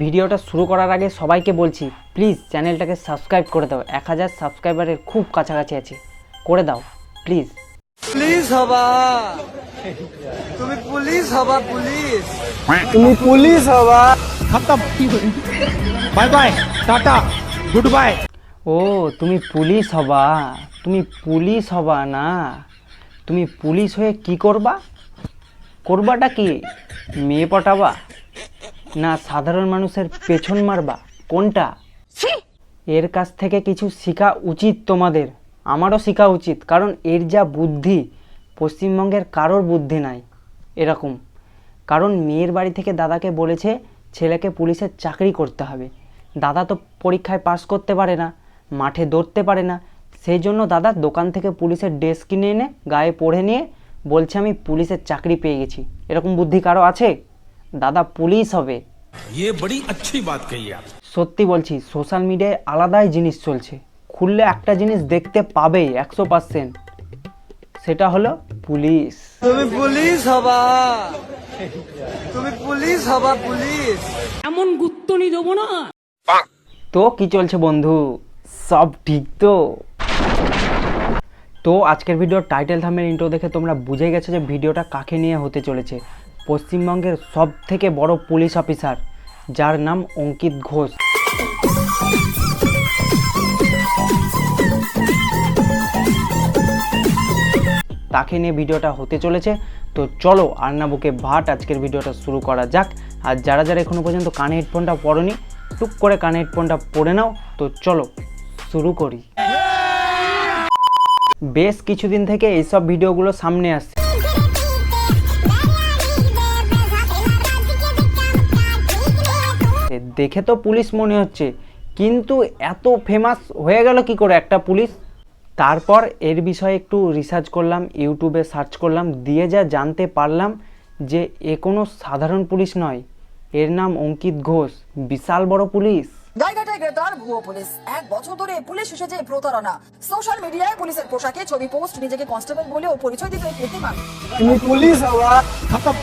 ভিডিওটা শুরু করার আগে সবাইকে বলছি প্লিজ চ্যানেলটাকে সাবস্ক্রাইব করে দাও। 1000 সাবস্ক্রাইবারের খুব কাছাকাছি আছে, করে দাও প্লিজ। পুলিশ হবা, তুমি পুলিশ হবা, পুলিশ তুমি পুলিশ হবা। खत्म bye bye tata good bye. ও তুমি পুলিশ হবা, তুমি পুলিশ হবা না, তুমি পুলিশ হয়ে কি করবা? করবাটা কি? মেয়ে পটাবা না সাধারণ মানুষের পেছন মারবা? কোনটা? এর কাছ থেকে কিছু শেখা উচিত তোমাদের, আমারও শেখা উচিত, কারণ এর যা বুদ্ধি পশ্চিমবঙ্গের কারোর বুদ্ধি নাই এরকম। কারণ মেয়ের বাড়ি থেকে দাদাকে বলেছে ছেলেকে পুলিশের চাকরি করতে হবে। দাদা তো পরীক্ষায় পাস করতে পারে না, মাঠে দৌড়তে পারে না, সেই জন্য দাদা দোকান থেকে পুলিশের ড্রেস কিনে এনে গায়ে পরে নিয়ে বলছে আমি পুলিশের চাকরি পেয়ে গেছি। এরকম বুদ্ধি কারো আছে? দাদা পুলিশ হবে। ये बड़ी अच्छी बात कही आप। সত্যি বলছি, সোশ্যাল মিডিয়ায় আলাদাই জিনিস চলছে, খুললে একটা জিনিস দেখতে পাবেই 100%, সেটা হলো পুলিশ। তুমি পুলিশ হবা, তুমি পুলিশ হবা, পুলিশ এমন গুত্তনি দেবো না। তো কি চলছে বন্ধু, সব ঠিক তো আজকের ভিডিওর টাইটেল থাম্বনেল ইন্ট্রো দেখে তোমরা বুঝে গেছো যে ভিডিওটা কাকে নিয়ে হতে চলেছে। পশ্চিমবঙ্গের সব থেকে বড় পুলিশ অফিসার যার নাম অঙ্কিত ঘোষ। তাকে নিয়ে ভিডিওটা হতে চলেছে। তো চলো আর না বুকে ভাট, আজকের ভিডিওটা শুরু করা যাক। আর যারা যারা এখনো পর্যন্ত কানে হেডফোনটা পরোনি, টুক করে কানে হেডফোনটা পরে নাও। তো চলো শুরু করি। বেশ কিছুদিন থেকে এইসব ভিডিওগুলো সামনে আসছে, দেখে তো পুলিশ মনে হচ্ছে, কিন্তু এত ফেমাস হয়ে গেল কি করে একটা পুলিশ? তারপর এর বিষয়ে একটু রিসার্চ করলাম, ইউটিউবে সার্চ করলাম, দিয়ে যা জানতে পারলাম যে এ কোনো সাধারণ পুলিশ নয়, এর নাম অঙ্কিত ঘোষ, বিশাল বড় পুলিশ। গাইঘাটায় গ্রেপ্তার ভুয়ো পুলিশ। 1 বছর ধরে পুলিশ এসেছে প্রতারণা। সোশ্যাল মিডিয়ায় পুলিশের পোশাকে ছবি পোস্ট, নিজেকে কনস্টেবল বলেও পরিচয় দিতে কীর্তিমান। তুমি পুলিশ হবা। खत्म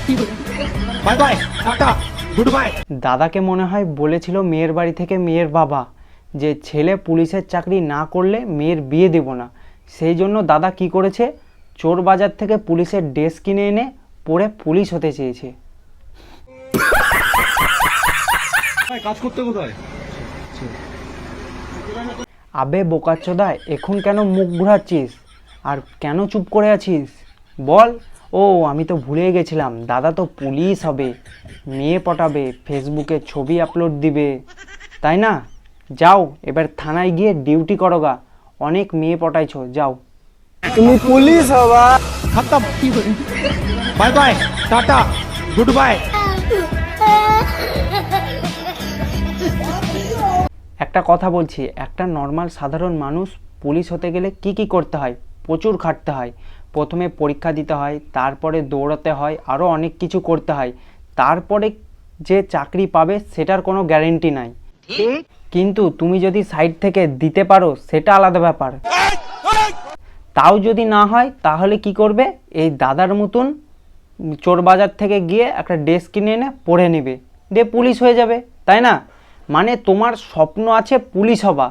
bye bye tata good bye. দাদাকে মনে হয় বলেছিল মেয়ের বাড়ি থেকে মেয়ের বাবা যে ছেলে পুলিশের চাকরি না করলে মেয়ের বিয়ে দেব না। সেই জন্য দাদা কি করেছে, চোর বাজার থেকে পুলিশের ড্রেস কিনে এনে পরে পুলিশ হতে চেয়েছে। কাজ করতে কোথায়? আবে বোকাচোদা, এখন কেন মুখ ঘুরাচ্ছিস আর কেন চুপ করে আছিস বল? ও আমি তো ভুলে গেছিলাম, দাদা তো পুলিশ হবে, মেয়ে পটাবে, ফেসবুকে ছবি আপলোড দিবে, তাই না? যাও এবার থানায় গিয়ে ডিউটি করো গা, অনেক মেয়ে পটাইছো, যাও। তুমি পুলিশ হবা। खत्म bye bye tata good bye. একটা কথা বলছি, একটা নর্মাল সাধারণ মানুষ পুলিশ হতে গেলে কি কি করতে হয়? প্রচুর খাটতে হয়, প্রথমে পরীক্ষা দিতে হয়, তারপরে দৌড়াতে হয়, আরও অনেক কিছু করতে হয়, তারপরে যে চাকরি পাবে সেটার কোনো গ্যারেন্টি নাই। কিন্তু তুমি যদি সাইড থেকে দিতে পারো সেটা আলাদা ব্যাপার। তাও যদি না হয় তাহলে কি করবে? এই দাদার মতন চোর বাজার থেকে গিয়ে একটা ড্রেস কিনে এনে পরে নেবে, দিয়ে পুলিশ হয়ে যাবে, তাই না? মানে তোমার স্বপ্ন আছে পুলিশ হবা,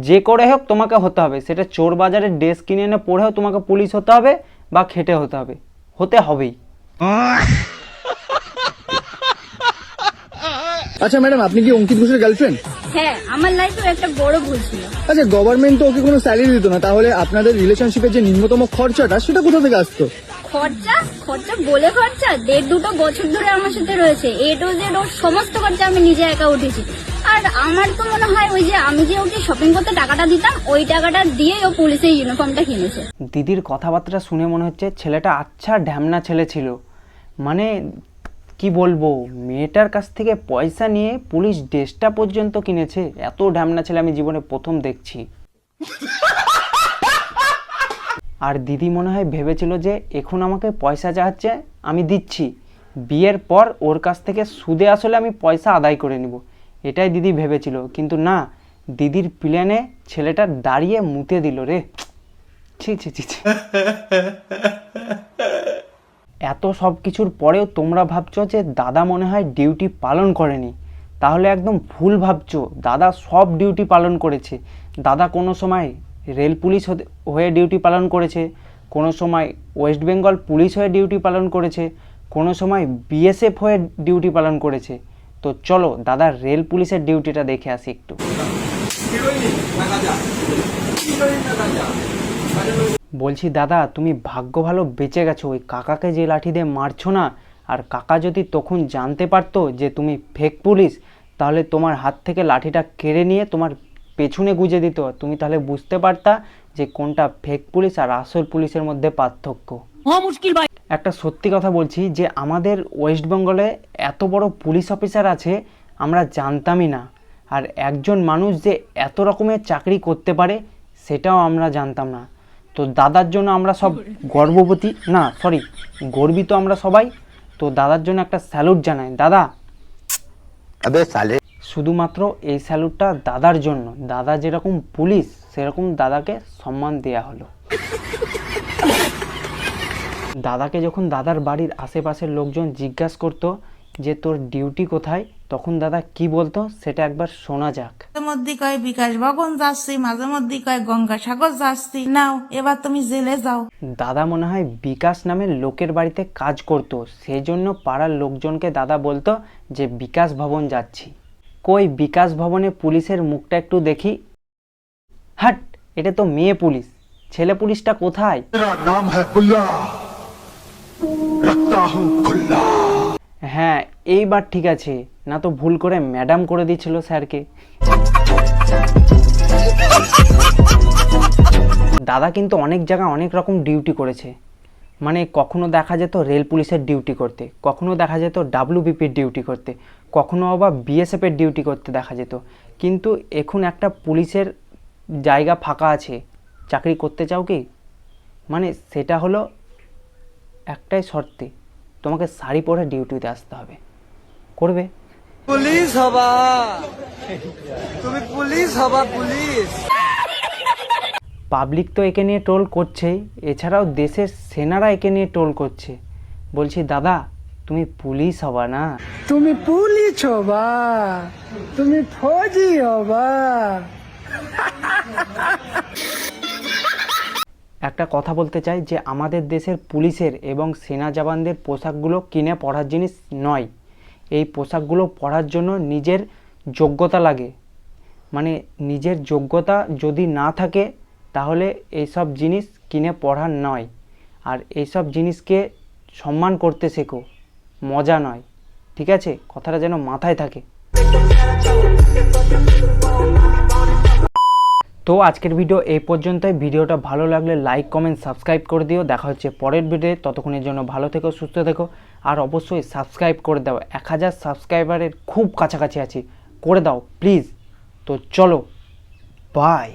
যে করে হোক তোমাকে হতে হবে, সেটা চোর বাজারের ড্রেস কিনে এনে পরেও তোমাকে পুলিশ হতে হবে বা খেটে হতে হবে, হতে হবেই। আচ্ছা ম্যাডাম, আপনি কি অঙ্কিত ঘোষের গার্লফ্রেন্ড? হ্যাঁ, আমার লাইফে একটা বড় ভুল ছিল। আচ্ছা, গভর্নমেন্ট তো ওকে কোনো স্যালারি দিত না, তাহলে আপনাদের রিলেশনশিপের যে নিম্নতম খরচাটা সেটা কোথা থেকে আসতো? খরচা খরচা বলে খরচা 1.5-2 বছর ধরে আমার সাথে রয়েছে, এ টু জেড ওর সমস্ত খরচা আমি নিজে একা উঠেছি। আর আমার তো মনে হয় ওই যে আমি যে ওকে শপিং করতে টাকাটা দিতাম, ওই টাকাটা দিয়ে ও পুলিশের ইউনিফর্মটা কিনেছে। দিদির কথাবার্তা শুনে মনে হচ্ছে ছেলেটা আচ্ছা ঢ্যামনা ছেলে ছিল। মানে কি বলবো, মেয়েটার কাছ থেকে পয়সা নিয়ে পুলিশ ড্রেসটা পর্যন্ত কিনেছে। এত ঢ্যামনা ছেলে আমি জীবনে প্রথম দেখছি। আর দিদি মনে হয় ভেবেছিল যে এখন আমাকে পয়সা চাচ্ছে, আমি দিচ্ছি, বিয়ের পর ওর কাছ থেকে সুদে আসলে আমি পয়সা আদায় করে নিব, এটাই দিদি ভেবেছিল। কিন্তু না, দিদির প্ল্যানে ছেলেটা দাঁড়িয়ে মুতে দিল রে। ছি ছি ছি ছি। এত সব কিছুর পরেও তোমরা ভাবছো যে দাদা মনে হয় ডিউটি পালন করেনি। তাহলে একদম ভুল ভাবছো। দাদা সব ডিউটি পালন করেছে। দাদা কোনো সময় রেল পুলিশ হয়ে ডিউটি পালন করেছে, কোনো সময় ওয়েস্ট বেঙ্গল পুলিশ হয়ে ডিউটি পালন করেছে, কোনো সময় বিএসএফ হয়ে ডিউটি পালন করেছে। তো চলো দাদার রেল পুলিশের ডিউটিটা দেখে আসি একটু। বলছি দাদা, তুমি ভাগ্য ভালো বেঁচে গেছো। ওই কাকাকে যে লাঠি দিয়ে মারছো না, আর কাকা যদি তখন জানতে পারতো যে তুমি ফেক পুলিশ, তাহলে তোমার হাত থেকে লাঠিটা কেড়ে নিয়ে তোমার পেছনে গুজে দিত। তুমি তাহলে বুঝতে পারতা যে কোনটা ফেক পুলিশ আর আসল পুলিশের মধ্যে পার্থক্য। মুশকিল ভাই। একটা সত্যি কথা বলছি যে আমাদের ওয়েস্ট বেঙ্গলে এত বড় পুলিশ অফিসার আছে আমরা জানতামই না। আর একজন মানুষ যে এত রকমের চাকরি করতে পারে সেটাও আমরা জানতাম না। তো দাদার জন্য আমরা সব গর্বিত আমরা সবাই। তো দাদার জন্য একটা স্যালুট জানাই। দাদা শুধুমাত্র এই স্যালুটটা দাদার জন্য। দাদা যেরকম পুলিশ সেরকম দাদাকে সম্মান দেয়া হলো। দাদাকে যখন দাদার বাড়ির আশেপাশের লোকজন জিজ্ঞাসা করতো যে তোর ডিউটি কোথায়, তখন দাদা কি বলতো সেটা একবার শোনা যাক। মাঝে মধ্যে কয় বিকাশ ভবন যাচ্ছি, মাঝে মধ্যে কয় গঙ্গাসাগর যাচ্ছি, নাও এবার তুমি জেলে যাও। দাদা মনে হয় বিকাশ নামের লোকের বাড়িতে কাজ করতো, সেই জন্য পাড়ার লোকজনকে দাদা বলতো যে বিকাশ ভবন যাচ্ছি। কই বিকাশ ভবনে পুলিশের মুখটা একটু দেখি। হাট, এটা তো মেয়ে পুলিশ, ছেলে পুলিশটা কোথায়? হ্যাঁ এইবার ঠিক আছে, না তো ভুল করে ম্যাডাম করে দিয়েছিল স্যারকে। দাদা কিন্তু অনেক জায়গায় অনেক রকম ডিউটি করেছে। মানে কখনো দেখা যেত রেল পুলিশের ডিউটি করতে, কখনো দেখা যেত ডাব্লিউবিপির ডিউটি করতে, কখনো আবার বিএসএফের ডিউটি করতে দেখা যেত। কিন্তু এখন একটা পুলিশের জায়গা ফাঁকা আছে, চাকরি করতে চাও কি? মানে সেটা হলো একটাই শর্তে, তোমাকে শাড়ি পরে ডিউটিতে আসতে হবে। করবে? পুলিশ হবা, তুমি পুলিশ হবা, পুলিশ। পাবলিক তো একে নিয়ে ট্রোল করছেই, এছাড়াও দেশের সেনারা একে নিয়ে ট্রোল করছে। বলছি দাদা, তুমি পুলিশ হবা না? তুমি পুলিশ হবা, তুমি ফৌজি হবা। একটা কথা বলতে চাই যে আমাদের দেশের পুলিশের এবং সেনা জওয়ানদের পোশাকগুলো কিনে পরার জিনিস নয়। এই পোশাকগুলো পরার জন্য নিজের যোগ্যতা লাগে। মানে নিজের যোগ্যতা যদি না থাকে তাহলে এইসব জিনিস কিনে পরার নয়। আর এইসব জিনিসকে সম্মান করতে শেখো, মজা নয়। ঠিক আছে? কথাটা যেন মাথায় থাকে। তো আজকের ভিডিও এই পর্যন্তই। ভিডিওটা ভালো লাগলে লাইক কমেন্ট সাবস্ক্রাইব করে দিও। দেখা হচ্ছে পরের ভিডিওতে, ততক্ষণের জন্য ভালো থেকো, সুস্থ থেকো। আর অবশ্যই সাবস্ক্রাইব করে দাও, 1000 সাবস্ক্রাইবারের খুব কাছাকাছি আছি, করে দাও প্লিজ। তো চলো, বাই।